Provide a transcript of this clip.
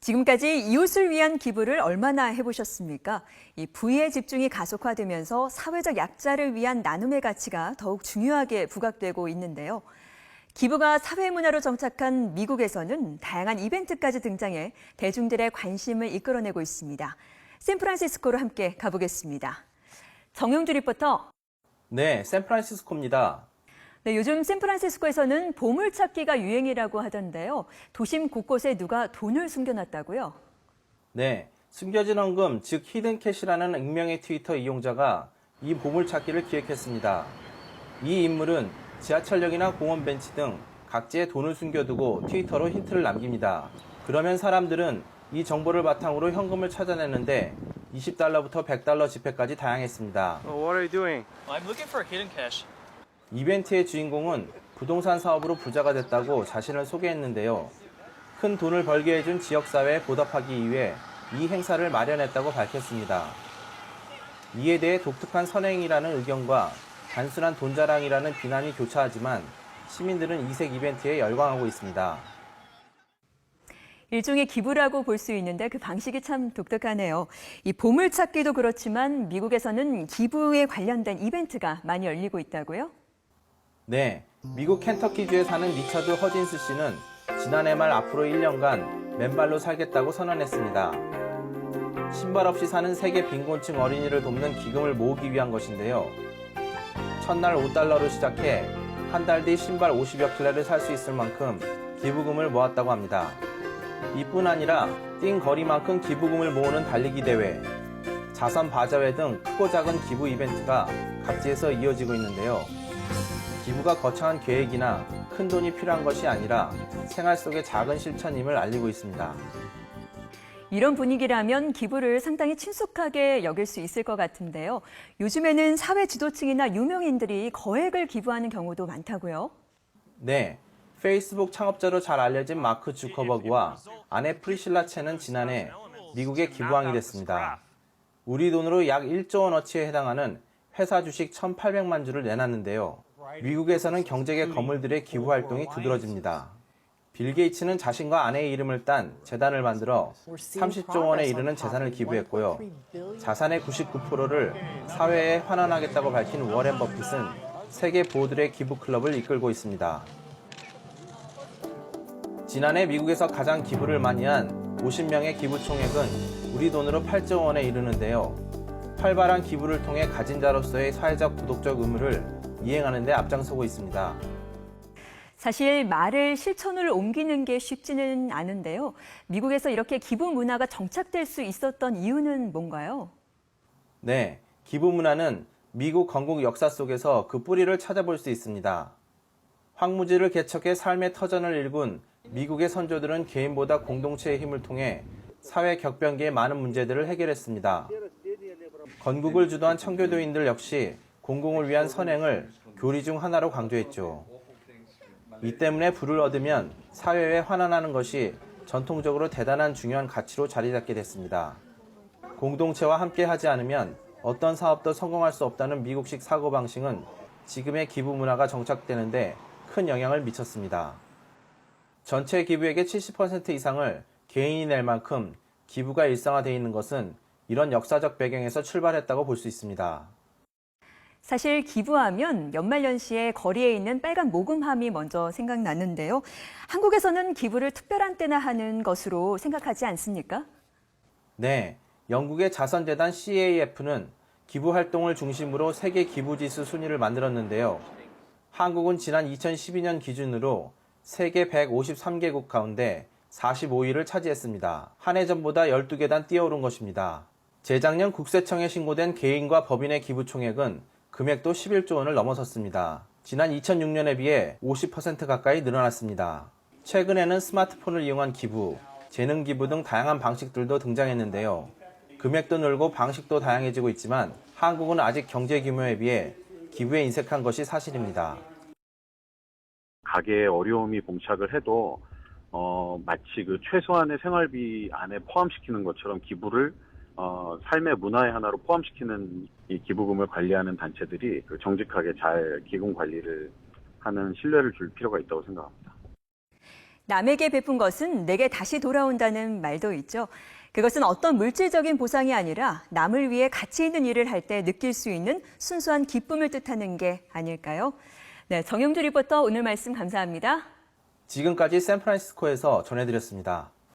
지금까지 이웃을 위한 기부를 얼마나 해보셨습니까? 이 부의 집중이 가속화되면서 사회적 약자를 위한 나눔의 가치가 더욱 중요하게 부각되고 있는데요. 기부가 사회 문화로 정착한 미국에서는 다양한 이벤트까지 등장해 대중들의 관심을 이끌어내고 있습니다. 샌프란시스코로 함께 가보겠습니다. 정용주 리포터. 네, 샌프란시스코입니다. 네, 요즘 샌프란시스코에서는 보물찾기가 유행이라고 하던데요. 도심 곳곳에 누가 돈을 숨겨놨다고요? 네, 숨겨진 헌금, 즉 히든캐시라는 익명의 트위터 이용자가 이 보물찾기를 기획했습니다. 이 인물은 지하철역이나 공원 벤치 등 각지에 돈을 숨겨두고 트위터로 힌트를 남깁니다. 그러면 사람들은 이 정보를 바탕으로 현금을 찾아내는데 $20부터 $100 지폐까지 다양했습니다. What are you doing? I'm looking for hidden cash. 이벤트의 주인공은 부동산 사업으로 부자가 됐다고 자신을 소개했는데요. 큰 돈을 벌게 해준 지역사회에 보답하기 위해 이 행사를 마련했다고 밝혔습니다. 이에 대해 독특한 선행이라는 의견과 단순한 돈 자랑이라는 비난이 교차하지만 시민들은 이색 이벤트에 열광하고 있습니다. 일종의 기부라고 볼 수 있는데 그 방식이 참 독특하네요. 이 보물찾기도 그렇지만 미국에서는 기부에 관련된 이벤트가 많이 열리고 있다고요? 네, 미국 켄터키주에 사는 리처드 허진스 씨는 지난해 말 앞으로 1년간 맨발로 살겠다고 선언했습니다. 신발 없이 사는 세계 빈곤층 어린이를 돕는 기금을 모으기 위한 것인데요. 첫날 $5로 시작해 한 달 뒤 신발 50여 켤레를 살 수 있을 만큼 기부금을 모았다고 합니다. 이뿐 아니라 뛴 거리만큼 기부금을 모으는 달리기 대회, 자선 바자회 등 크고 작은 기부 이벤트가 각지에서 이어지고 있는데요. 기부가 거창한 계획이나 큰 돈이 필요한 것이 아니라 생활 속의 작은 실천임을 알리고 있습니다. 이런 분위기라면 기부를 상당히 친숙하게 여길 수 있을 것 같은데요. 요즘에는 사회 지도층이나 유명인들이 거액을 기부하는 경우도 많다고요? 네, 페이스북 창업자로 잘 알려진 마크 주커버그와 아내 프리실라 첸은 지난해 미국의 기부왕이 됐습니다. 우리 돈으로 약 1조 원어치에 해당하는 회사 주식 1,800만 주를 내놨는데요. 미국에서는 경제계 거물들의 기부 활동이 두드러집니다. 빌 게이츠는 자신과 아내의 이름을 딴 재단을 만들어 30조 원에 이르는 재산을 기부했고요. 자산의 99%를 사회에 환원하겠다고 밝힌 워렌 버핏은 세계 부호들의 기부 클럽을 이끌고 있습니다. 지난해 미국에서 가장 기부를 많이 한 50명의 기부 총액은 우리 돈으로 8조 원에 이르는데요. 활발한 기부를 통해 가진 자로서의 사회적 도덕적 의무를 이행하는 데 앞장서고 있습니다. 사실 말을 실천으로 옮기는 게 쉽지는 않은데요. 미국에서 이렇게 기부 문화가 정착될 수 있었던 이유는 뭔가요? 네, 기부 문화는 미국 건국 역사 속에서 그 뿌리를 찾아볼 수 있습니다. 황무지를 개척해 삶의 터전을 일군 미국의 선조들은 개인보다 공동체의 힘을 통해 사회 격변기의 많은 문제들을 해결했습니다. 건국을 주도한 청교도인들 역시 공공을 위한 선행을 교리 중 하나로 강조했죠. 이 때문에 부를 얻으면 사회에 환원하는 것이 전통적으로 대단한 중요한 가치로 자리 잡게 됐습니다. 공동체와 함께 하지 않으면 어떤 사업도 성공할 수 없다는 미국식 사고방식은 지금의 기부 문화가 정착되는데 큰 영향을 미쳤습니다. 전체 기부액의 70% 이상을 개인이 낼 만큼 기부가 일상화되어 있는 것은 이런 역사적 배경에서 출발했다고 볼 수 있습니다. 사실 기부하면 연말연시에 거리에 있는 빨간 모금함이 먼저 생각나는데요. 한국에서는 기부를 특별한 때나 하는 것으로 생각하지 않습니까? 네, 영국의 자선재단 CAF는 기부 활동을 중심으로 세계 기부지수 순위를 만들었는데요. 한국은 지난 2012년 기준으로 세계 153개국 가운데 45위를 차지했습니다. 한 해 전보다 12계단 뛰어오른 것입니다. 재작년 국세청에 신고된 개인과 법인의 기부 총액은 금액도 11조 원을 넘어섰습니다. 지난 2006년에 비해 50% 가까이 늘어났습니다. 최근에는 스마트폰을 이용한 기부, 재능 기부 등 다양한 방식들도 등장했는데요. 금액도 늘고 방식도 다양해지고 있지만 한국은 아직 경제 규모에 비해 기부에 인색한 것이 사실입니다. 가계에 어려움이 봉착을 해도 마치 그 최소한의 생활비 안에 포함시키는 것처럼 기부를 삶의 문화의 하나로 포함시키는 이 기부금을 관리하는 단체들이 정직하게 잘 기금 관리를 하는 신뢰를 줄 필요가 있다고 생각합니다. 남에게 베푼 것은 내게 다시 돌아온다는 말도 있죠. 그것은 어떤 물질적인 보상이 아니라 남을 위해 가치 있는 일을 할 때 느낄 수 있는 순수한 기쁨을 뜻하는 게 아닐까요? 네, 정영주 리포터 오늘 말씀 감사합니다. 지금까지 샌프란시스코에서 전해드렸습니다.